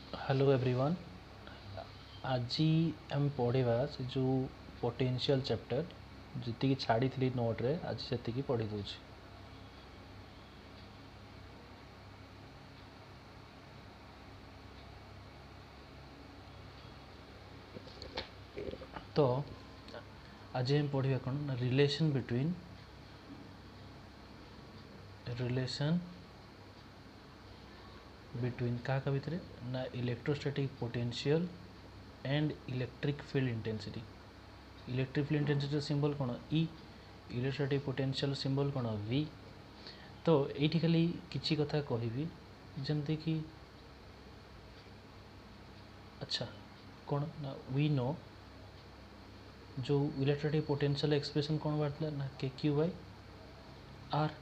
Hello everyone. आज आम पढ़ा से जो पोटेंशियल चैप्टर जी छाड़ी थी नोट रे आज से पढ़ी दूँ। तो आज हम पढ़ा कौन ना रिलेशन बिटवीन क्या भितर ना electrostatic potential and electric field intensity. Electric field intensity symbol कौन ई, इलेक्ट्रोस्टैटिक पोटेंशियल सिंबल कौन वी। तो ये खाली किसी कथा कहबी जमती कि अच्छा कौन ना वी नो जो इलेक्ट्रोस्टैटिक पोटेंशियल एक्सप्रेशन कौन बाहर ना के क्यू बाय आर।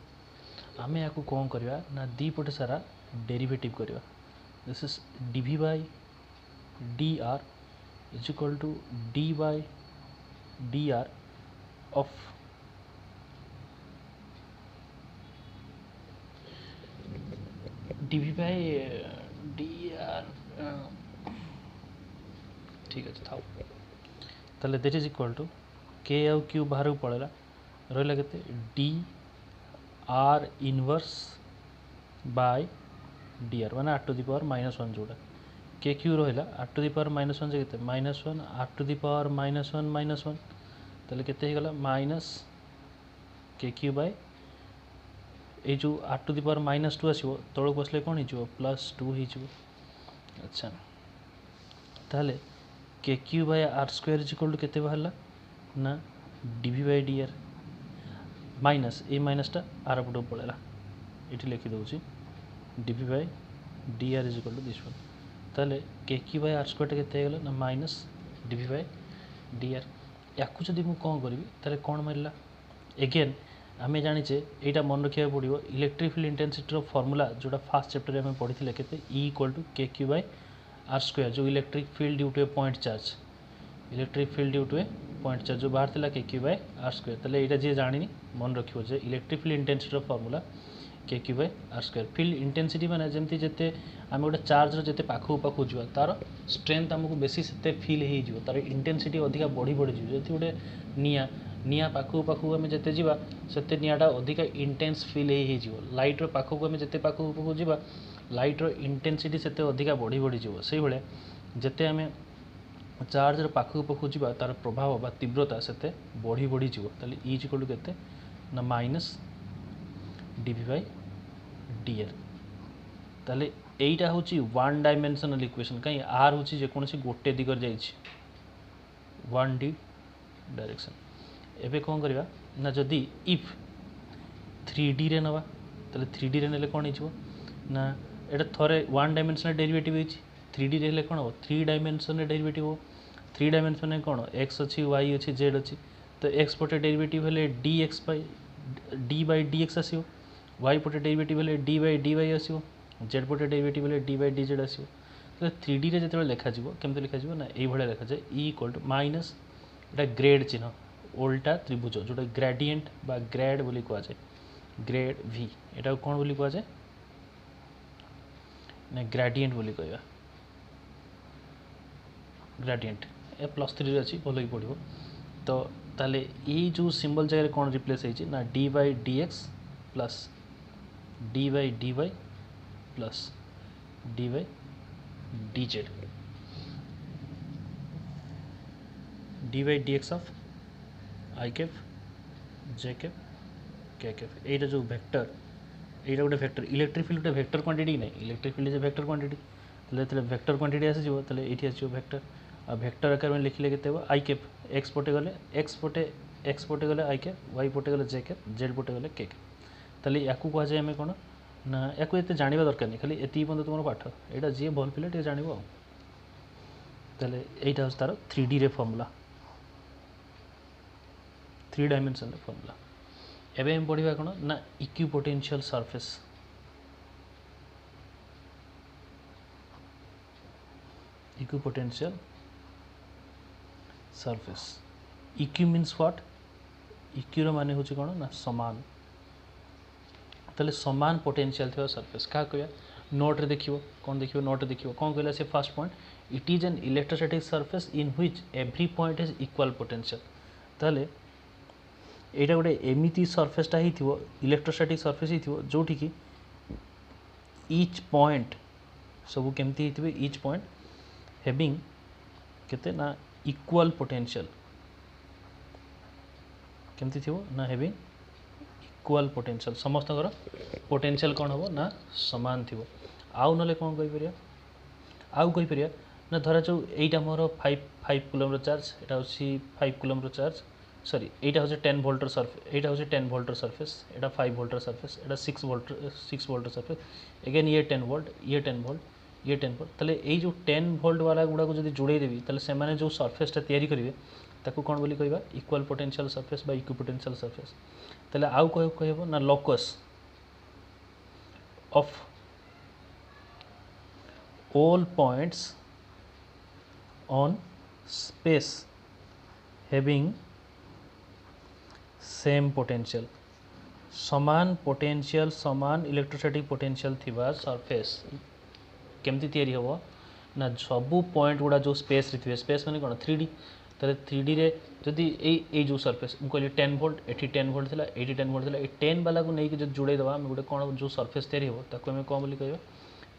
आम या कौन करवा ना दी पटे सारा डेरिवेटिव करवा। This is dv by D R is equal to d by D r of dv by D r. ठीक अच्छे था ताले दैट इज इक्वल टू के आउ क्यू बाहर को पड़ेगा रहा के D R inverse by D R मैंने आर टू दी पावर -1 जोड़ा के क्यू रहा आर टू दी पावर -1 से के -1 आर टू दी पावर -1 ताले केते गला माइनस के क्यू बाय ये जो आर टू दी पावर -2 आसो तौक बसले कौन हो +2 हो। अच्छा ताले के Q by are square is equal to केते बाहरला ना DV by D R minus A माइनसटा आर पटो पड़ेगा ये लिखी दूसरी DV by D R is equal to this one. ताले के क्यू बाय आर स्क्वायर के ना minus DV by D R या जदि मुझे कौन करी ताले कौन मारला एगेन आम जाचे यहाँ मन रखा पड़ो इलेक्ट्रिक फील्ड इंटेंसिटी फॉर्मूला जोटा फास्ट चैप्टर में पढ़ी थे के E equal to k Q by are square जो electric field due to a point charge electric field due to a point charge जो बाहर था के क्यू बाय आर स्क्वायर। ताले यहाँ जी जानी मन रखियो जे electric field intensity formula k Q by are square. Field intensity माने जमती जिते आम गोटे चार्ज जिते पाखु पाखु जा तार स्ट्रेंथ आमको बेसी से फिल हो तार इंटेंसिटी अधिका बढ़ी बढ़ी जी गोटे निआ निआ पाखु पाखु आम जिते जावा से निआटा अधिका इंटेंस फिल हो लाइट्र पाखक आम जिते पाखु पाखु जा लाइट्र इंटेंसिटी से अधिका बढ़ी बढ़ी जीव से भाया जिते आम चार्जर पाखक पाखु जा तार प्रभाव बा तीव्रता से बढ़ी बढ़ी जीव। ताले ई इक्वल टू केते ना minus DV by D r. ताले एटा होची वन डायमेंशनल इक्वेशन कहीं आर होची जेकोसी गोटे दिगर जाइछि वन डी डायरेक्शन। एबे कौन करवा ना जदि इफ 3D रे नवा ताले 3D रे नेले कौन हो ना एटा थरे वन डायमेंशनल डेरिवेटिव होची 3D रे कौन हो 3 डायमेंशन डेरिवेटिव हो 3 डायमेंशन में कौन एक्स अच्छी वाई अच्छी जेड अच्छी तो एक्स पटे डेरिवेटिव हेले D X D by D X आसो वाई पटे डेरिवेटिव हेले डी बाय डी वाई आसो जेड पटे डेरिवेटिव हेले डी बाय डी जेड आसो। तो 3D रे जिते लिखा केमती लिखा ना ये लिखा जाए ई equal to minus Etah grade चिन्ह ओल्टा त्रिभुज जोटा ग्रेडिएंट बा ग्रेड बोली कह जाए ग्रेड वी एटा कौन बोली कह जाए ना ग्रेडिएंट बोली कहवा ग्रेडिएंट ए +3 अच्छी भल ही पड़ो। तो ताले ये जो सिंबल जगह कौन रिप्लेस होती ना d by D x plus d by D y plus d by D z d by D x of i cap j cap k cap एटा जो वेक्टर एटा गोटे वेक्टर इलेक्ट्रिक फील्ड गोटे vector quantity नहीं electric field is vector quantity ताले vector quantity आसीजो ताले एठी आसीजो वेक्टर आ वेक्टर आकार में लिखले केते हो आई कैप एक्स पटे गले आई कैप वाई पटे गले जे कैप जेड पटे गले के कैप। ताले याकू कह जाए हमें कौन ना याकू एते जानिबा दरकार नहीं खाली एती बंद तुम पाठ एटा जी भल पिले टे जानिबो। ताले एटा तार 3D रे फॉर्मूला 3 डायमेंशन रे फॉर्मूला। एबे हम पढ़िबा कौन ना equipotential surface equipotential surface equi means what equal माने होची कौन ना समान ताले समान पोटेंशियल थी सरफेस क्या कह नोट रे देखियो कौन देखियो नोट रे देखियो कौन कहला से first point it is an electrostatic surface in which every point is equal potential ताले एटा गोटे एमिति सरफेसटा हिथिवो इलेक्ट्रोस्टैटिक सरफेस हिथिवो जोठी कि ईच पॉइंट सब केमती हिथिबे ईच पॉइंट हैविंग केते ना इक्वल पोटेंशियल केमती थिवो ना हैविंग इक्वल पोटेंशियल समस्त पोटेंशियल कौन हम ना समान थी आउ ना कौन कहीपर आउ कहीपर ना धरा जो यहीटा मोर 5 कूलम चार्ज यहाँ हूँ 5 कूलम चार्ज सॉरी यहाँ हूँ 10 वोल्टर सरफेस यहाँ हूँ 10 वोल्टर सरफेस यहाँ 5 वोल्टर सरफेस यहाँ 6 वोल्टर सरफेस एगेन ये 10 वोल्ट ये 10 वोल्ट ये 10 वोल्ट ताले ये जो 10 वोल्ट वाला गुड़ा को जब जोड़े देवी ताले से माने जो सरफेसटा तैयारी करेंगे ताको कौन बोली कहबा इक्वल पोटेंशियल सरफेस बा इक्विपोटेंशियल सरफेस ताले आउ कहब ना locus of all points on space having same potential समान पोटेंशियल समान इलेक्ट्रोस्टैटिक पोटेंशियल थिबा सरफेस केमती तैयारी हो ना सबू पॉइंट गुड़ा जो स्पेस रे थिबे स्पेस माने कोन 3D ताले 3D रे जदि ए जो सरफेस हम कहली 10 वोल्ट एठी 10 वोल्ट थिला एठी 10 वोल्ट थिला ए 10 वाला को नै कि जब जोड़े दबा हम गुटे कोन जो सरफेस तैयारी हो ताको हम कोन बोली कहबा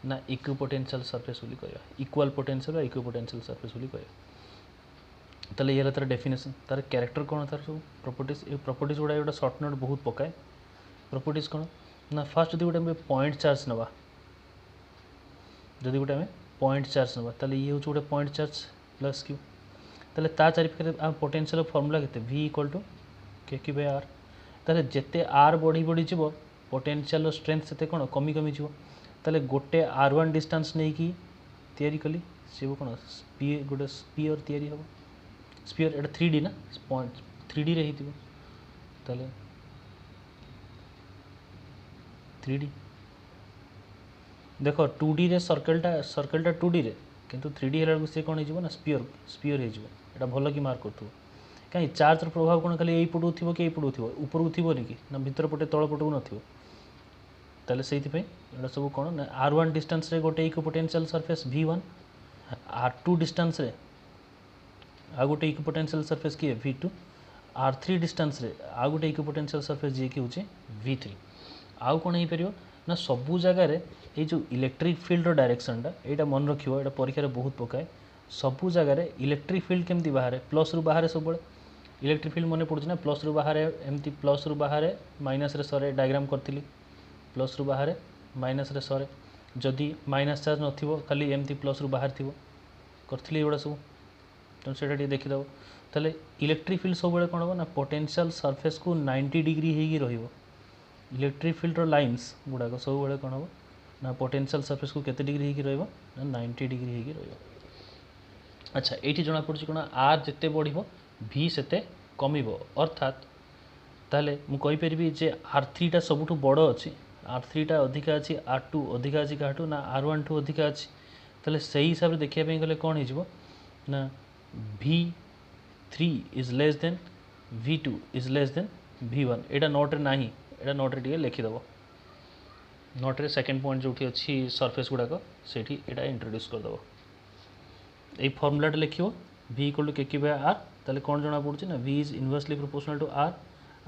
ना इक्विपोटेंशियल सरफेस बोली कहबा इक्वल पोटेंशियल बा इक्विपोटेंशियल सरफेस बोली कहबा ताले ये तार डेफिनेशन तार कैरेक्टर कोन तार सब प्रॉपर्टीज ए प्रॉपर्टीज गुड़ा एटा शॉर्ट नोट बहुत पकाए प्रॉपर्टीज कोन ना फर्स्ट जदि गुटे पॉइंट चार्ज नबा जदि गुटे पॉइंट चार्ज नबा ताले ये हो गुटे पॉइंट चार्ज प्लस क्यू ताले ता चारि पाखे आ पोटेंशियल फॉर्मूला केते v इक्वल टू k by r ताले जेते r बढ़ी बढ़ी जीवो पोटेंशियल स्ट्रेंथ सेते कोन कमी कमी जीवो ताले गोटे r1 डिस्टेंस नै कि तयारी कली सेबो कोन स्पीयर गोटे स्पीयर तयारी हबो स्पीयर एटा 3D ना पॉइंट 3D रे हितिबो ताले 3D देखो 2D रे सर्कलटा 2D रे किंतु 3D हेला से कोन हिजिवो ना स्पीयर हिजिवो एटा भलो कि मार्क करथु कहीं चार्ज प्रभाव कोन खाली एई पटु थिबो कि एई पटु थिबो ऊपर उ थिबो नि कि ना भीतर पटे तळ पटु न थिबो ताले सेति पे एटा सब कोन ना r1 डिस्टेंस रे गोटे equipotential surface v1 r2 distance रे आ गोटे इक्विपोटेंशियल सरफेस की v2 r3 डिस्टेंस रे आ गोटे इक्विपोटेंशियल सरफेस जे कि होचे v3 आउ कोन हे परियो ना सबु जगह रे ये जो इलेक्ट्रिक फील्ड डायरेक्शनटा यहाँ मन रखियो एटा परीक्षा रे बहुत पकाए सबु जगह रे इलेक्ट्रिक फील्ड केमती बाहर प्लस रु बाहर सब इलेक्ट्रिक फील्ड मन पड़ुछ ना प्लस रु बाहर एमती प्लस रु बाहर माइनस रे सरे डायग्राम करथिली प्लस रु बाहर माइनस रे सरे जदि माइनस चार्ज नथिबो खाली एमती प्लस रु बाहर थिबो करथिली एडा सब तो सेटा टी देखि दबो ताले इलेक्ट्रिक फील्ड सब बेले कोन हो ना पोटेंशियल सरफेस को 90 डिग्री हेगी रहिबो इलेक्ट्रिक फील्ड रो लाइंस गुडा को सब बेले कोन हो ना पोटेंशियल सरफेस को केते डिग्री हेगी रहइबो ना 90 डिग्री हेगी रहइबो अच्छा एठी जणा पड़छ कोन r जते बढ़िबो v सेते कमिबो अर्थात ताले मु कहि परबी जे r3 टा सबुठु बड़ अछि r3 टा अधिका अछि r2 अधिका अछि काटू ना r1 ठु अधिका अछि ताले सही हिसाब रे देखिया पे गले कोन हिजबो ना v3 is less then v2 is less than v1 Etah note रे नाही एटा नोट रे टिके लिखि दबो नोट रे सेकंड पॉइंट जोठी अछि सरफेस गुडा को सेठी एटा इंट्रोड्यूस कर दबो ए फॉर्मूला लिखियो v इक्वल टू k by r ताले कोन जणा पड़छ ना v is inversely proportional to r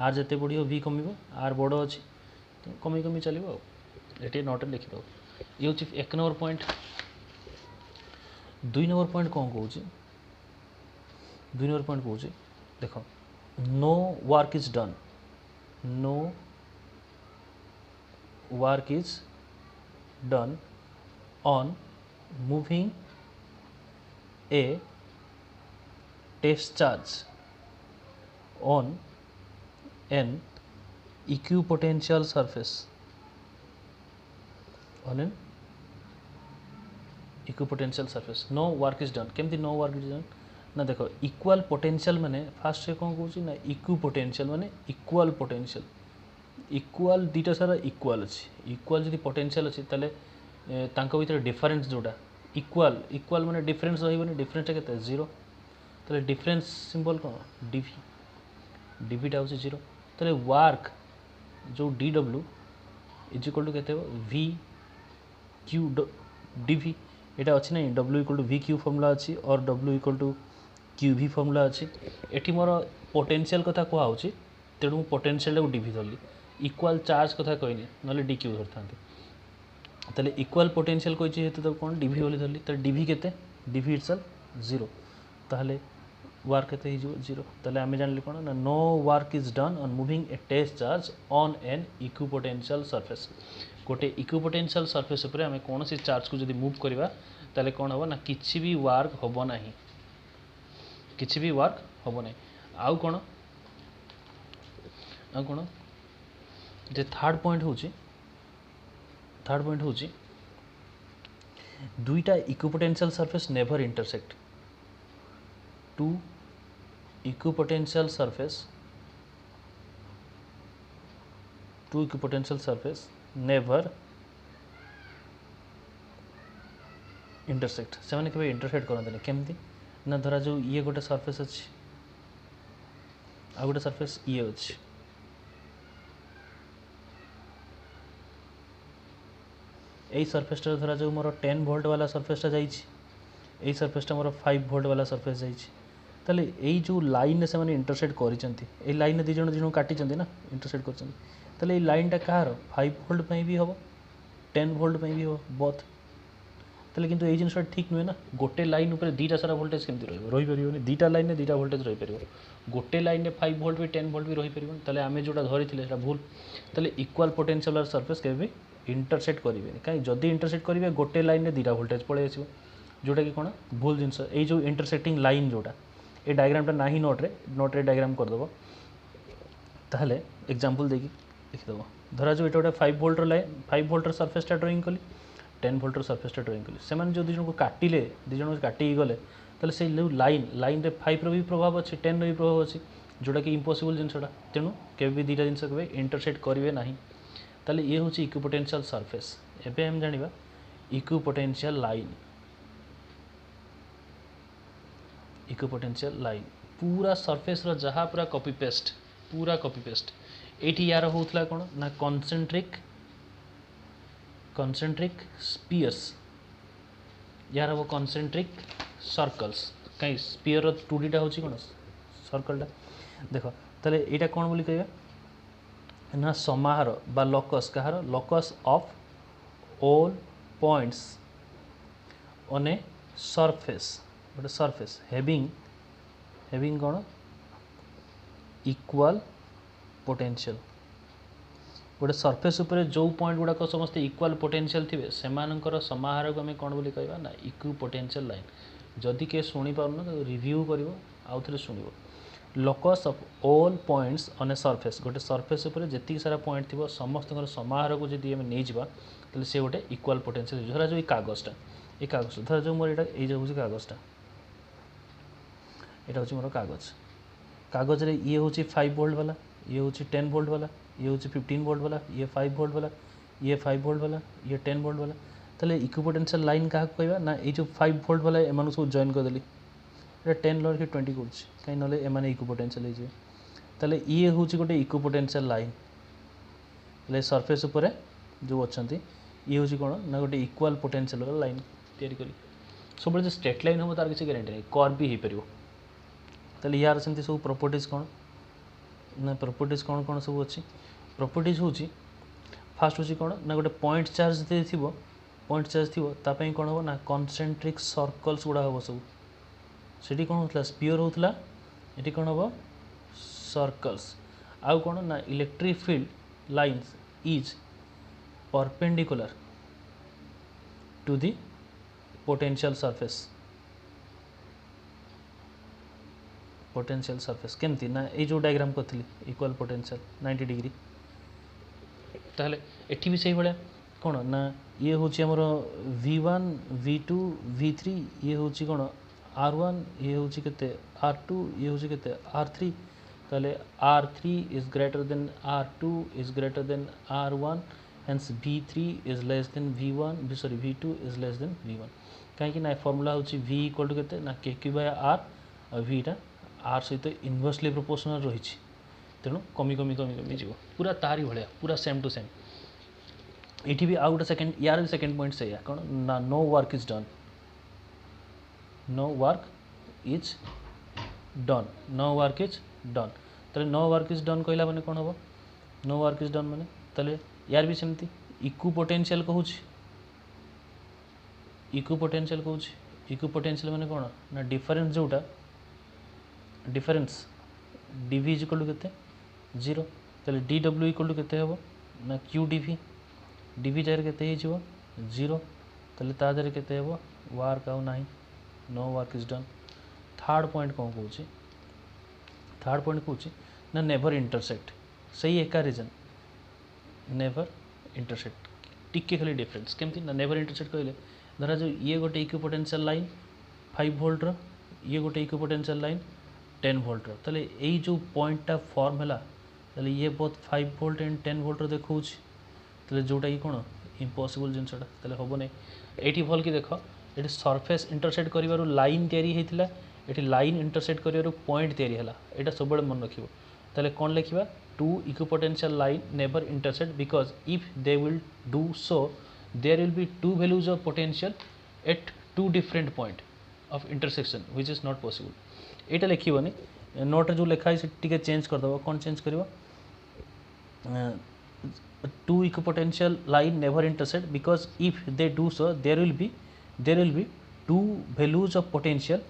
r जते बढ़ियो v कमिबो r बड़ अछि तो कमी कमी चलिबो एटी नोट लिखि दो ये होछि एक नंबर पॉइंट दुई नंबर पॉइंट कोन कहूछि दुई नंबर पॉइंट कहूछि देखो no work is done no work is done on moving a test charge on an equipotential surface on an equipotential surface no work is done केमती no work is done ना देखो equal potential माने fast से कौन कहूँ ना equipotential माने equal potential equal दीटा सारा इक्वल अच्छी इक्वल जदि पोटेंशियल अच्छी ताले तांको भीतर डिफरेंस जोड़ा इक्वल इक्वल माने डिफरेंस रहिबनी डिफरेंस टा केते 0 ताले डिफरेंस सिंबल कोन डीवी डीवी टा होचे 0 ताले वर्क जो डीडब्ल्यू इज इक्वल टू केते हो वी क्यू डीवी एटा अच्छी ना W equal to we Q formula अच्छी और डब्ल्यू equal to q v formula अच्छी एटी मोर पोटेंशियल कथा कहुच्छी तेणु पोटेंशियल को डीवी धरली इक्वाल चार्ज कथा कहनी ना डी क्यू धरता ताले इक्वाल पोटेंशियल कही जेहेतु तो कौन डीवी बोली धरली तो डीवी केते डीवी इटसेल्फ 0 ताहले वर्क केते हो जीरो ताले आमे जानली कोन ना no work is done on moving a test charge on an equipotential surface गोटे इक्विपोटेंशियल सरफेस ऊपर आमे कौन सी चार्ज को जदी मूव करबा ताले कौन हो ना किछि भी वर्क होबो नाही किछि भी वर्क होबो नाही आउ कोन जे थर्ड पॉइंट होची दुईटा equipotential surface never intersect two equipotential surface never intersect से माने केबे इंटरसेक्ट करते नहीं केमती ना धरा जो ये गोटे सरफेस अच्छी आ गोटे सरफेस ये अच्छी यही सरफेसटा धरा जो मोर 10 वोल्ट वाला सरफेसटा जाइए सरफेसटा मोर 5 वोल्ट वाला सरफेस जाइए ताले यही जो लाइन से मैंने इंटरसेक्ट कर लाइन दी जन जी काटी ना इंटरसेक्ट कर लाइनटा कहार 5 वोल्ट पे भी हम 10 वोल्ट पे भी हम बोथ ताले किंतु ये जिनसा ठीक नुहे ना गोटे लाइन उपर दीटा सारा वोल्टेज केमती रही पारे दीटा लाइन में दीटा वोल्टेज रही पार गोटे लाइन में 5 वोल्ट भी 10 वोल्ट भी रही पारे ताले आमे जोटा धरी भूल ताले इक्वाल पोटेंशियल वाला सरफेस के भी इंटरसेक्ट करेंगे कहीं जदि इंटरसेक्ट करेंगे गोटे लाइन में दीटा वोल्टेज पलि आसो जोटा कि कौन भूल जिनस ये जो इंटरसेक्टिंग लाइन जोटा ये डायग्रामटा ना ही नोट्रे डायग्राम करदेव ताहले एग्जांपल देकी लिखिदेव धरा जो ये गोटे 5 वोल्टर लाइन 5 वोल्टर सरफेसटा ड्रॉइंग कली 10 वोल्टर सरफेसटा ड्रॉइंग कली से जो दुई जन को काटिले दुई जन काटिक गले ताहले से लाइन रे 5 रो भी प्रभाव अच्छी 10 रो भी प्रभाव अच्छी जोटा कि इम्पॉसिबल जिनसटा तेणु केबे भी दीटा जिनस के इंटरसेक्ट करेंगे ना ताले ये हूँ इक्विपोटेंशियल सरफेस एबे हम जानिबा इक्विपोटेंशियल लाइन पूरा सरफेस रो जहाँ पूरा कॉपी पेस्ट एठी यार होतला कोन ना कॉन्सेंट्रिक स्पीयर्स यार वो कॉन्सेंट्रिक सर्कल्स कहीं स्पीयर रो 2D टा होची कोन सर्कलटा देखो ताले एटा कोन बोली कहबा ना समाहार बा लॉकस कहार locus of all points on a surface गोटे सरफेस हैविंग कौन इक्वाल पोटेंशियल गोटे सरफेस उपर जो पॉइंट गुड़ाक समस्ते इक्वाल पोटेंशियल थे से समाहार को आम कौन बोली कहबा ना इक्विपोटेंशियल लाइन जदि के शुणी पारन तो रिव्यू कर आउ थे शुण locus of all points on a surface गोटे सरफेस उपर जी सारा पॉइंट थी समस्त समाहार को जब आम नहीं जावा तो सी गोटे इक्वाल पोटेंशियल धरा जो ये कागजटा धरा जो मोर ये हूँ कागजटा यहाँ हूँ मोर कागज रे ये हूँ 5 वोल्ट वाला ये हूँ 10 वोल्ट वाला ये हूँ 15 वोल्ट वाला ये 5 वोल्ट वाला ये 5 वोल्ट वाला ये 10 वोल्ट वाला ताले इक्विपोटेंशियल लाइन क्या कहबा ना ये जो 5 वोल्ट वाला एम सब जॉइन करदेली ये 10 लड़के 20 कर कहीं ना एम इक्विपोटेंशियल हो ताले ये हूँ गोटे इक्विपोटेंशियल लाइन सरफेस उपर जो अच्छा ये हूँ कौन ना गोटे इक्वाल पोटेंशियल वाला लाइन तैयारी करी सब जो स्ट्रेट लाइन हम तार किसी गारंटी नहीं कर्व भी हो पार ताले यार सेमती सब प्रॉपर्टीज कौन ना प्रॉपर्टीज कौन कौन सब अच्छी प्रॉपर्टीज हूँ फास्ट हूँ कौन ना गोटे पॉइंट चार्ज थी तापाई कौन हम ना कॉन्सेंट्रिक सर्कल्स गुड़ा हम सब से कौन होता स्पीयर होता ये कौन हम सर्कल्स आउ कौन ना electric field lines is perpendicular to the potential surface केमती ना ये जो डायग्राम करी इक्वाल पोटेंशियल 90 डिग्री ताहले एठी भी सही भाया कौन ना ये हूँ आमर V1 V2 V3 ये हूँ कौन R1 ये हूँ के R2 ये हूँ के R3 ताहले R3 is greater than R2 is greater than R1 hence V3 is less than V1 sorry V2 is less than V1 कहीं ना फॉर्मूला हूँ V इक्वल टू के ना KQ/R और Vटा R सहित इनवर्सली प्रोपोर्शनल रही तेणु कमी जीव पूरा तारी भाया पूरा सेम टू सेम ये भी आउ गोटे सेकेंड यार भी सेकेंड पॉइंट से कौन ना no work is done, no work is done, no work is done. तो नो वर्क इज डन कहला मैंने कौन हम, नो वर्क इज डन मैंने ताले यार भी सेमती इक्यू पोटेंशियल कहूँ, इक्यू पोटेंशियल कहूँ, इक्यू पोटेंशियल मैंने कौन ना डिफरेंस जोटा difference DV is equal to केते 0, ताले डी डब्ल्यू इक्वल टू केते हम ना क्यू डीवी, डीवी जगह केते हो 0, ताले ता जगह केते हम वर्क आउ नाही, no work is done. Third point कौन कहूँ, थर्ड पॉइंट कहूँ ना नेवर इंटरसेक्ट, सही एका रीजन नेवर इंटरसेक्ट टिके खाली डिफरेंस केमती ना नेवर इंटरसेक्ट कहले धरा जो ये गोटे इक्यू पोटेंशियल लाइन 5 वोल्ट रो, ये गोटे इक्यू पोटेंशियल लाइन 10 वोल्ट रो, ताले एई जो पॉइंटटा फॉर्म हैला ताले ये बोथ 5 वोल्ट एंड 10 वोल्ट रो देखौछ, ताले जोटा कि कोन इम्पॉसिबल जिनसटा ताले होबो नै। एठी भल कि देखो एठी सरफेस इंटरसेक्ट करिवारु लाइन तयारी हेतिला, एठी लाइन इंटरसेक्ट करिवारु पॉइंट तयारी हैला, एटा सबले मन रखिबो। ताले कोन लिखिबा two equipotential line never intersect because if they will do so there will be two values of potential at two different point of intersection which is not possible. एटा लिखिबोनी नोट जो लिखा है टिके चेंज कर दबो, कोन चेंज करिवो two equipotential line never intersect because if they do so there will be two values of potential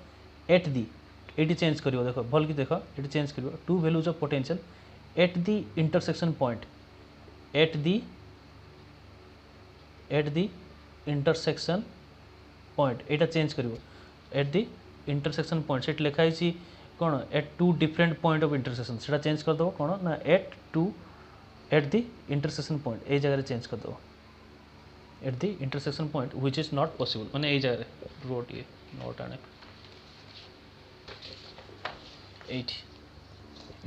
at the, एटी चेंज करिवो देखो भल कि देखो एटी चेंज करिवो two values of potential at the intersection point, at the intersection point एटा change करिवो at the intersection point set लिखा है कौन at two different point of intersection सेटा चेंज कर दो कौन ना eight the intersection point A जगह चेंज कर दो eight the intersection point which is not possible माने ए जगह रोट ये नोट आने एट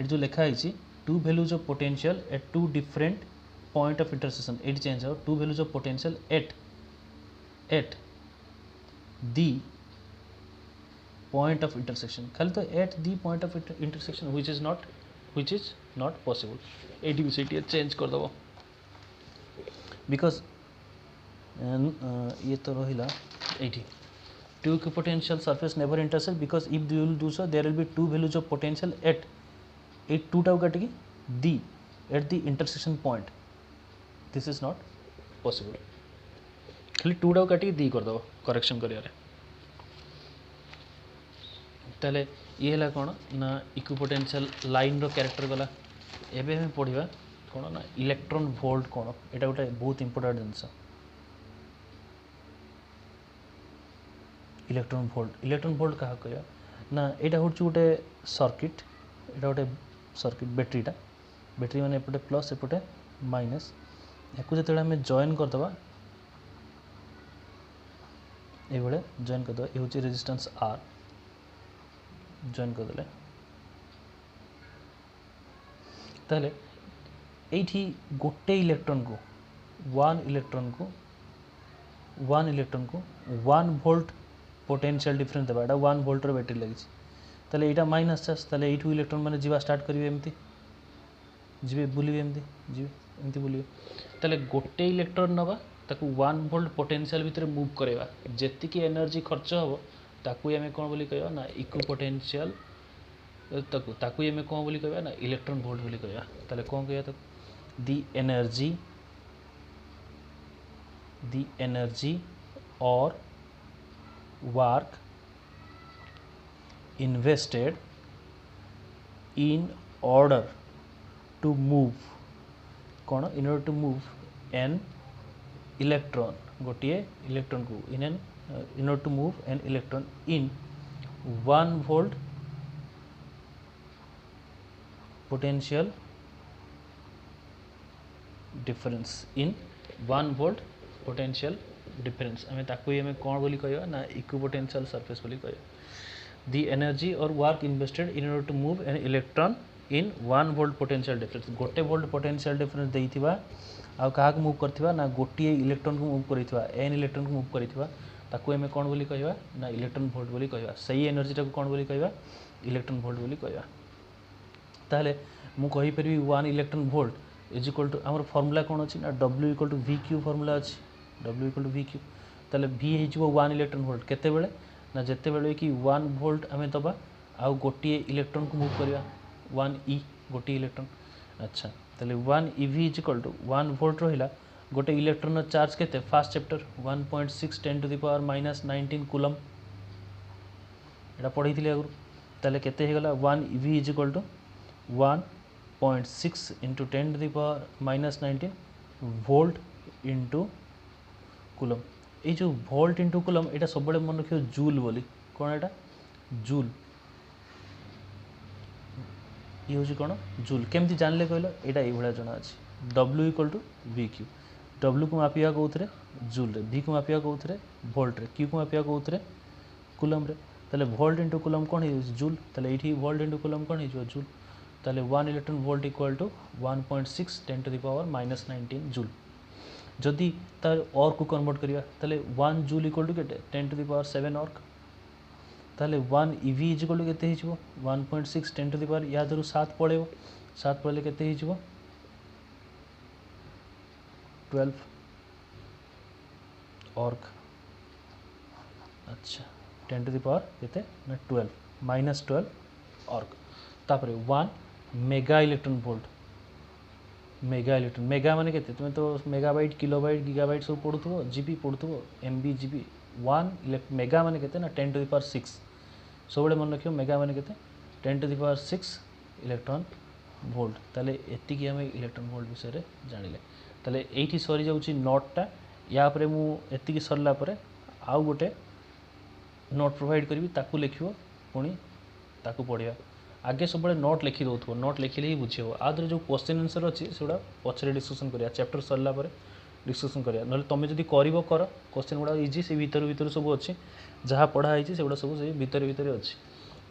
जो लिखा है two values of potential at two different point of intersection एट चेंज हो two values of potential at the point of intersection खाली तो at the point of intersection which is not possible एटी भी चेंज कर दबो बिकॉज ये तो रहिला एटी two equipotential surface never intersect because if they will do so there will be two values of potential at two टाउ काटिकी दी eight the intersection point this is not possible खाली टू टाउ काटिकी दी कर दबो करेक्शन करियारे ताले ये है कौन ना इक्विपोटेंशियल लाइन रो कैरेक्टर गला। एबे हम पढ़िबा कौन ना इलेक्ट्रॉन वोल्ट कौन एटा गोटे बहुत इंपोर्टेंट जिनस इलेक्ट्रॉन वोल्ट क्या कहया ना एटा हूँ गोटे सर्किट, एटा गोटे सर्किट बैटेरी माने एपटे प्लस एपटे माइनस याकू जो आम जॉइन करदे ये जॉइन करदे ये हूँ रेजिस्टेंस आर जॉइन करदे ताले एठी गोटे इलेक्ट्रॉन को वन इलेक्ट्रॉन को 1 वोल्ट पोटेंशियल डिफरेंस देबा एटा 1 वोल्ट रो बैटरी लगी ताले एटा माइनस चार्ज ताले एठू इलेक्ट्रॉन माने जीवा स्टार्ट करिवे एमती जीवे बुलिवे एमती बुलिवे ताले गोटे इलेक्ट्रॉन नबा ताकू 1 वोल्ट पोटेंशियल भितर मूव करेबा जेतिकी एनर्जी खर्च हो ताकू हमें कौन बोली कहबा ना इक्विपोटेंशियल ताकू हमें कौन बोली कहबा ना इलेक्ट्रॉन वोल्ट बोली कहबा ताले कौन कहया ताकू दी एनर्जी और work invested in order to move कौन in order to move an electron गोटे इलेक्ट्रॉन को in order to move an electron in 1 volt potential difference in 1 volt potential difference हमें ताकू हमें कौन बोली कहबा ना इक्विपोटेंशियल सरफेस बोली कहबा the energy or work invested in order to move an electron in 1 volt potential difference गोटे वोल्ट पोटेंशियल डिफरेंस देइथिबा आ कहा मूव करथिबा ना गोटे इलेक्ट्रॉन को मूव करिथिबा एन इलेक्ट्रॉन को मूव करिथिबा ताकू हमें कौन बोली कहबा ना इलेक्ट्रॉन वोल्ट बोली कहबा सही एनर्जी टाको कौन बोली कहबा इलेक्ट्रॉन वोल्ट बोली कहबा ताले मु कहि परबी 1 electron volt is equal to आमर फर्मूला कौन अच्छी ना W equal to we Q formula अच्छी W equal to we Q ताले वी हो 1 इलेक्ट्रॉन वोल्ट केते बेले ना जेते बेले कि 1 वोल्ट आम दबा आउ गोटे इलेक्ट्रॉन को मूव करवा 1 ई गोटे इलेक्ट्रॉन अच्छा ताले 1 eV is equal to 1 volt रहिला गोटे इलेक्ट्रॉन चार्ज केते first chapter 1.6 10 to the power -19 coulomb एटा पढ़ी थी आगु ताले केते हे गला 1 eV is equal to 1.6 into 10 to the power -19 volt into coulomb ये जो वोल्ट इंटू कूलम एटा सब बड़े मन रखियो जूल बोली कौन एटा जूल ये हूँ कौन जूल केमती जानले कहल यहाँ ये जना अच्छे W equal to we Q W को मापिया कौन जूल रे वी को मापिया कौन वोल्ट रे क्यू को मापिया कौन कूलम रे ताले वोल्ट इंटू कूलम कौन हो जूल ताले ये वोल्ट इंटू कूलम कौन हो जूल ताले 1 electron volt equal to 1.6 10 to the power -19 joule जदि तार अर्क को कन्वर्ट करिया ताले 1 जूल इक्वल टू केते 10 टू द पावर 7 अर्क ताले 1 ईवी इज इक्वल टू केते हिजबो 1.6 10 टू द पावर या दरु 7 पळेबो 7 पळले केते हिजबो 12 अर्क अच्छा 10 टू द पावर केते ना 12 -12 अर्क तापरे 1 मेगा इलेक्ट्रॉन वोल्ट मेगा माने केते तुम तो मेगाबाइट किलोबाइट गीगाबाइट सब पढ़ुथबो जीबी पढ़ुथबो एमबी जीबी 1 मेगा माने केते ना 10 टू द पावर 6 सब मन रखियो मेगा माने केते 10 to the power 6 electron volt ताले एतिकी आम इलेक्ट्रॉन वोल्ट विषय जानिले ताले एठी सरी जाउची नोटटा या परे मु एतिकी सरला परे आउ गोटे नोट प्रोवाइड करी ताकू लिखियो पुणी ताकू पढ़िया आगे सब नोट लिखि दो नोट लिखिले ही बुझे आदर जो क्वेश्चन आंसर अच्छी से पचरे डिस्कसन करिया चैप्टर सरला परे डिस्कसन करिया नले तुम जदि करिवो कर क्वेश्चन गुड़ा इजी से भीतर भीतर सब अच्छी जहाँ पढ़ाई से गुड़ा सब से भीतर भीतर अच्छी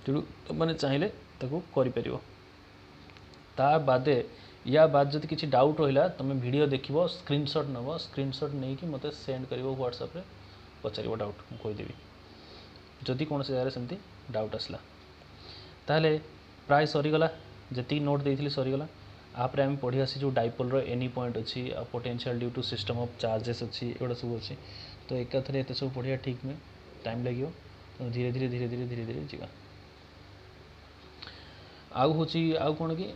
तेणु तुमने चाहिए ताकू करिपरिवो ता बादे या बाद जदि किसी डाउट रहिला तुम वीडियो देखिबो स्क्रीनशॉट नबो स्क्रीनशॉट नहीं कि मते सेंड करिवो व्हाट्सएप रे पचारिबो डाउट मु कहि देबी जदि कौन से जगह सेमती डाउट आसला ताले प्राय सरीगला जी नोट देती सरीगला आपरे आम पढ़ी आसी जो डाइपोल एनी पॉइंट अच्छी potential due to system of charges अच्छी एगुड़ा सब अच्छी तो एकाथरे एत सब पढ़िया ठीक नुहे टाइम लगे तो धीरे धीरे धीरे धीरे धीरे धीरे जीवा आउ हूँ आउ कौन कि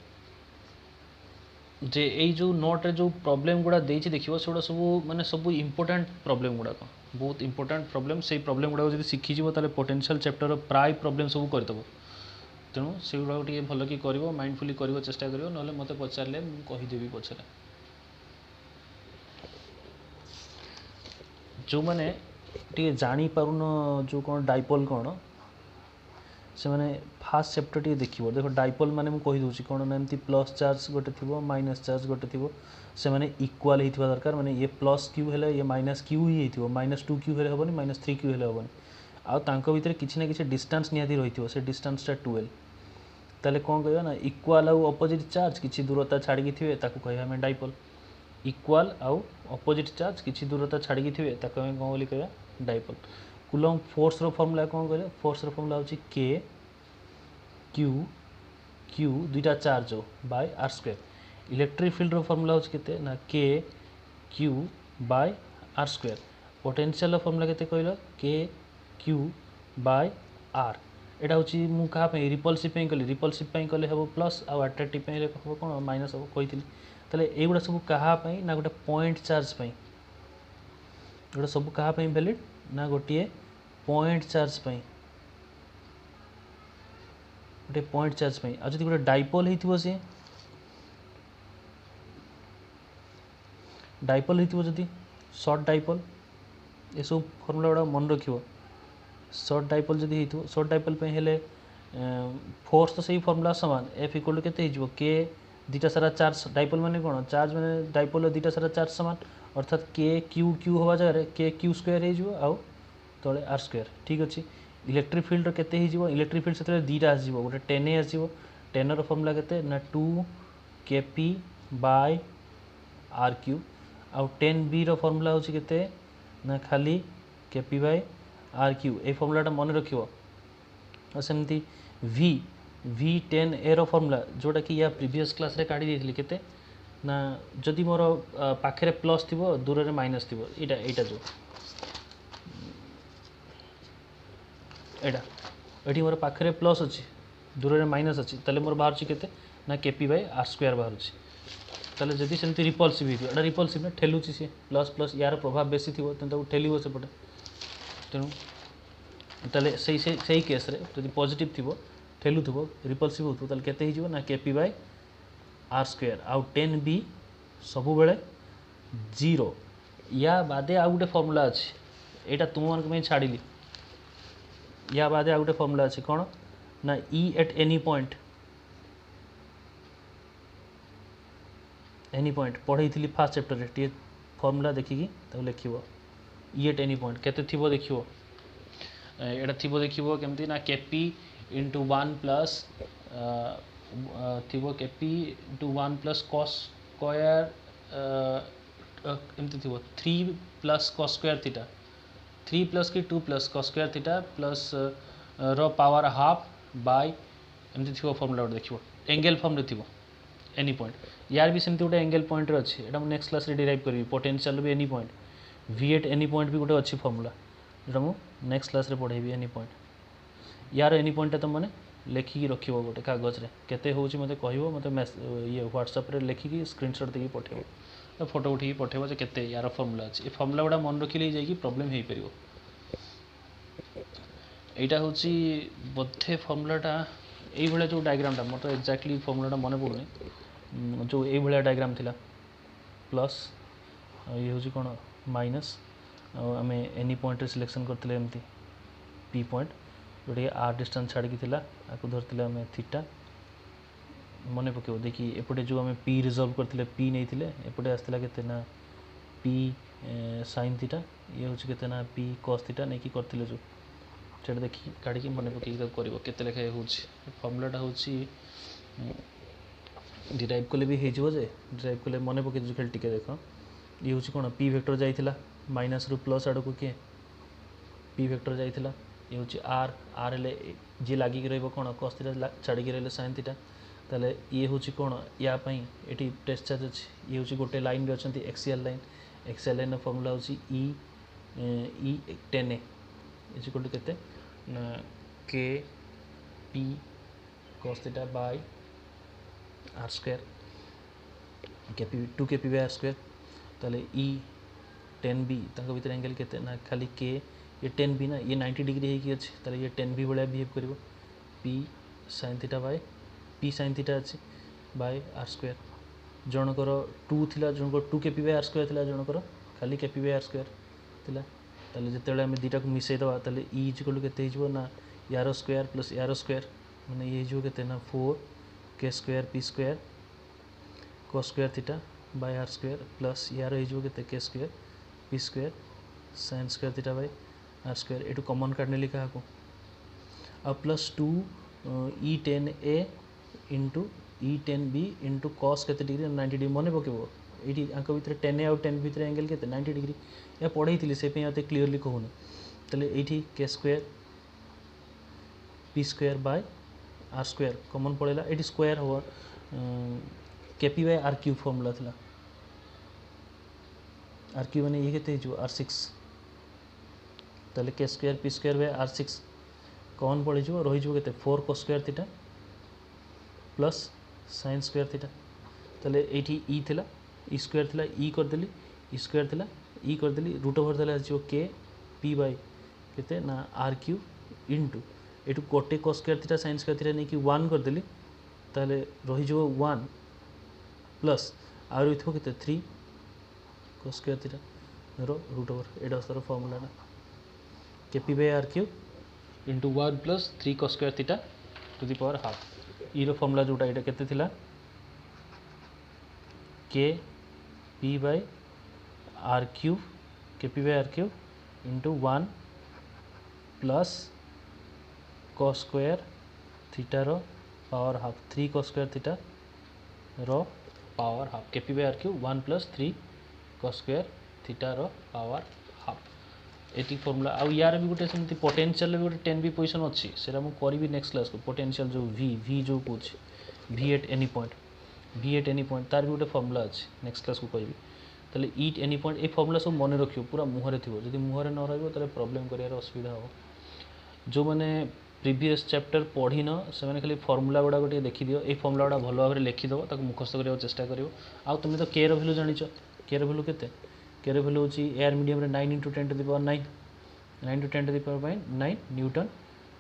जे यही जो नोट रे जो प्रॉब्लम गुड़ा देछि देखिबो सेगुड़ा सब माने सब इंपोर्टेंट प्रॉब्लम गुड़ा बहुत इंपोर्टेंट प्रॉब्लम से प्रॉब्लम गुड़ा जब शिखिजिवो ताले पोटेंशियल चैप्टर प्राय प्रॉब्लम सब करदेव तेणु से गुड़ा टे भल कि कर माइंडफुली कर चेष्टा कर ना मत पचारे मुझेदेवी पचर जो मैंने टे जापारुन जो कौन डाइपोल कौन से मैंने फास्ट चैप्टर टे देखो देखो डाइपोल माने मु कहि दूची कौन ना एमती प्लस चार्ज गोटे थी माइनस चार्ज गोटे थी से मैंने इक्वाल होता दरकार माने ये प्लस क्यू है ये माइनस क्यू ही होती -2 क्यू हेले हेबनी -3 क्यू हेले हेबनी आउ भितर किसी ना कि डिस्टेंस निहाती रही से डिस्टेंसटा 12 ताले कौन कह ना इक्वाल आउ अपोजिट चार्ज किसी दूरता छाड़ी थे ताकू कह आम डाइपोल इक्वाल आउ अपोजिट चार्ज किसी दूरता छाड़ी थे ताकू आम कौन बोली कह डाइपोल कूलम फोर्स रो फॉर्मूला कौन कह फोर्स रो फॉर्मूला होची के क्यू क्यू दुईटा चार्ज हो by are square electric field रो फॉर्मूला होची केते ना k Q by are square potential रो फॉर्मूला केते कहलो के क्यू बाय आर एटा हूँ मु क्या रिपल्सिव कली रिपल्सिव कले हम प्लस आउ अट्राक्टिव हम कौन माइनस हम कही ताले एगुड़ा सब कहापाई ना गोटे पॉइंट चार्ज पाई एगुड़ा सब कहापाई वैलिड ना गोटे पॉइंट चार्ज पाई गोटे पॉइंट चार्ज पाई आ जदि गोटे डाइपोल होइथिबो से डाइपोल होइथिबो जदि शॉर्ट डाइपोल ये सब फॉर्मूला गुड़ा मन रखिबो शॉर्ट डाइपोल जदि होइथिबो शॉर्ट डाइपोल पे हेले फोर्स तो सही फॉर्मूला समान एफ इक्वल टू केते हिजबो के दुईटा सारा चार्ज डाइपोल माने कोन चार्ज माने डाइपोल दुईटा सारा चार्ज समान अर्थात के क्यू क्यू होवा जगह के क्यू स्क्वायर हिजबो आउ तळे आर स्क्वायर ठीक अछि इलेक्ट्रिक फील्ड केते हिजबो इलेक्ट्रिक फील्ड सेते दुईटा आसीबो गोटे 10 आसीबो 10 रो फॉर्मूला केते ना 2 kp बाय आर क्यू आउ 10b रो फॉर्मूला होछि केते ना खाली kp बाय आर क्यू ए फॉर्मूलाटा मन रखिबो और सेमती v10a रो फॉर्मूला जोटा कि या प्रीवियस क्लास रे काढी देथिली केते ना जदि मोर पाखे प्लस थी दूर में माइनस थी यहाँ जो ये मोर पाखे प्लस अच्छी दूर में माइनस अच्छी ताले मोर बाहर के ना केपी बाय आर स्क्वायर बाहर ताले जदि सेमती रिपल्सिव होता रिपल्सिव ना ठेलुची सी प्लस प्लस यार प्रभाव बेसी थी तेनाली ठेल सेपटे तेणु ताले से केस रे जदि पॉजिटिव थी ठेलुव रिपल्सिव होता केते हो ना केपी बाय आर स्क्वायर आउ 10b सब बेले 0 या बादे आ गोटे फर्मूला अच्छी यहाँ तुम मान छाड़ी या बादे आ गोटे फर्मूला अच्छी कौन ना ई एट एनी पॉइंट पढ़ई थी फास्ट चैप्टर रे टे फर्मूला देखिकी लिख ई एट एनी पॉइंट केते थी देखो यहाँ थी देखो केमती ना केपी इंटू 1 प्लस थी KP into 1 plus cos square एमती थी 3 plus cos square theta 3 plus कि 2 plus cos square theta plus रो पावर हाफ बाय एमती थी फर्मूला देखो एंगल फॉर्म रे थी एनी पॉइंट यार भी सेमती गोटे एंगल पॉइंट अच्छी यहाँ मुझे नेक्स्ट क्लास रे डिराइव करी पोटेंशियल भी any point V at any point भी गोटे अच्छी फर्मूला जो मुझे नेक्स्ट क्लास रे पढ़ेबी एनी पॉइंट यार एनी पॉइंट तुम मैंने लेखिकी रख गोटे कागज रे केते होची मते कहबो मते ये व्हाट्सएप रे लेखिकी स्क्रीनशॉट देकी पठेबो फोटो उठी पठेबो जे केते यार फर्मूला अछि ए फर्मूला गुडा मन रखिले जाई कि प्रॉब्लम हे परिबो एटा होची बोधे फर्मूलाटा एई भले जो डायग्रामटा मोर तो एक्जाक्टली फर्मूलाटा मन पड़ुनी जो एई भले डायग्राम थिला प्लस ये होची कोन माइनस आम एनी पॉइंट रे सिलेक्शन करथिले एमती पी पॉइंट जोटे आर डिस्टेंस छाड़ी थिला आकु धरथिले आम थीटा मन पकेबो देखि एपटे जो आम पी रिजर्व करथिले पी नहीं थिले एपटे आस्थिला केते ना पी साइन थीटा ये होची केते ना पी कॉस थीटा नहीं कि करथिले जो सेटा देखि काढी मन पकेई तो करबो केते लेखा होची फॉर्मूलाटा होची डिराइव कले भी हेजिवो जे डिराइव कले मन पके जो खेल टिके देखो ये होची कोन पी वेक्टर जाइथिला माइनस रु प्लस आड़ को किए पी वेक्टर जाइथिला ये होची आर आर ले जे लागी के रहबो कोन cos थीटा छाड़ी के रहले sin थीटा ताले ये होची कोन या पई एटी टेस्ट चार्ज अछि ये होची गोटे लाइन भी अछंती एक्सियल लाइन फार्मूला होची ई 10a इज इक्वल टू केते k P cos theta by are square k P 2 k P by are square ताले ई 10b ताको भीतर एंगल केते ना खाली के ये 10b ना ये 90 डिग्री है कि अच्छे ताले ये 10b भलिया बिहेव करिवो p sin theta by p sin theta अच्छे बाय आर स्क्वायर जनकर 2 थिला जनकर 2 k P by are square थिला जनकर खाली के पी बाय आर स्क्वायर थिला ताले जेतेले हम दीटा को मिसै दवा ताले e इक्वल टू केते हिजबो ना यार स्क्वायर प्लस यार स्क्वायर माने ये हिजबो केते ना 4 K square P square cos square theta by are square plus यार हिजबो केते K square P square sine square theta by are square एटू कॉमन काढने लिखा को आ plus 2 E 10a into E 10b into cos केते डिग्री 90 डिग्री मन पकेबो एटी आंक भीतर 10a और 10b भीतर एंगल केते 90 डिग्री या पढ़ई थिली से पे आते क्लियरली कहूनी तले एटी k square P square by are square common पड़ेला एटी स्क्वायर हो k P by R cube formula थिला आर क्यूब माने ये केते जो r6 ताले के square P square bye r6 कौन पड़े जो रही जो केते 4 cos square theta plus sin square theta ताले एठी ई थिला ई स्क्वायर थिला ई कर देली ई स्क्वायर थिला ई कर देली रूट ओवर देला जो के पी बाय केते ना आर क्यूब इनटू एटू गोटे cos square theta sin square theta नहीं कि 1 कर देली ताले रही जो 1 प्लस आर इथो केते 3 cos स्क्वायर थीटा रो रूट ओवर एडा सर फार्मूला ना K P by R cube into 1 plus 3 cos square theta to the power half ई रो फार्मूला जोटा एटा केते थिला K P by R cube K P by R cube into 1 plus cos square theta रो power half 3 cos square theta रो power half K P by R cube 1 plus 3 cos square theta रो power half eighty formula आ यार भी गोटे सेमती potential भी गोटे 10b position अच्छी सेरा मु करी नेक्स्ट क्लास को पोटेंशियल जो v जो कुछ v eight any point v eight any point तार भी गोटे फर्मुला अच्छे नेक्स्ट क्लास को कहबी ताले it any point A formula सब मन रखियो पूरा मुहरे थी जब मुहरे न रही ताले प्रॉब्लम करियार असुविधा हो जो मैंने प्रीवियस चैप्टर पढ़ी न से मैंने खाली फर्मुला गुड़ा गोटे देखिदियो ए फर्मुला गुड़ा भल भाव लिखिदेव ताको मुखस्त करने चेष्टा करियो आउ तुम तो के भैल्यू जानिच के भैल्यू केते के भैल्यू होची एयर मीडियम रे 9 × 10⁻9 9 × 10⁻9 newton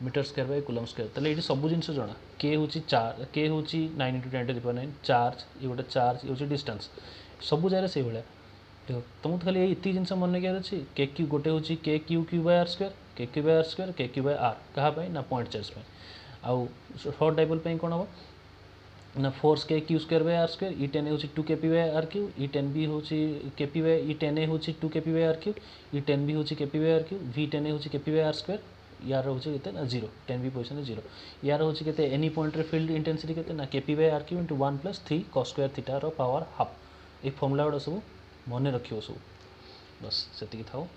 metre square by coulomb square ताले ये सब जिन जना के होची चार्ज के होची 9 × 10⁻9 चार्ज ये गोटे चार्ज ये होची डिस्टेंस सब जगह से भाया देख तुमको तो खाली ये जिन मन रखा अच्छी के क्यू गोटे हूँ K Q Q by are square K Q by are square K Q by R क्या ना पॉइंट चार्ज आउ शॉर्ट डाइपोल कौन हम ना force K Q square by are square E 10 हूँ 2 kp by R Q E 10 भी हूँ kp bye ई 10 हूँ 2 kp by R Q E 10 भी हूँ kp by R Q v 10 हूँ kp बाय आर स्क्वायर यार हूँ के ना 0 10 भी पोजिशन 0 यार हूँ के एनी पॉइंट फील्ड इंटेंसिटी के ना kp by R Q into 1 + 3 cos square theta power half ये फर्मुला गुड़ा सब मन रखियो सब बस से था।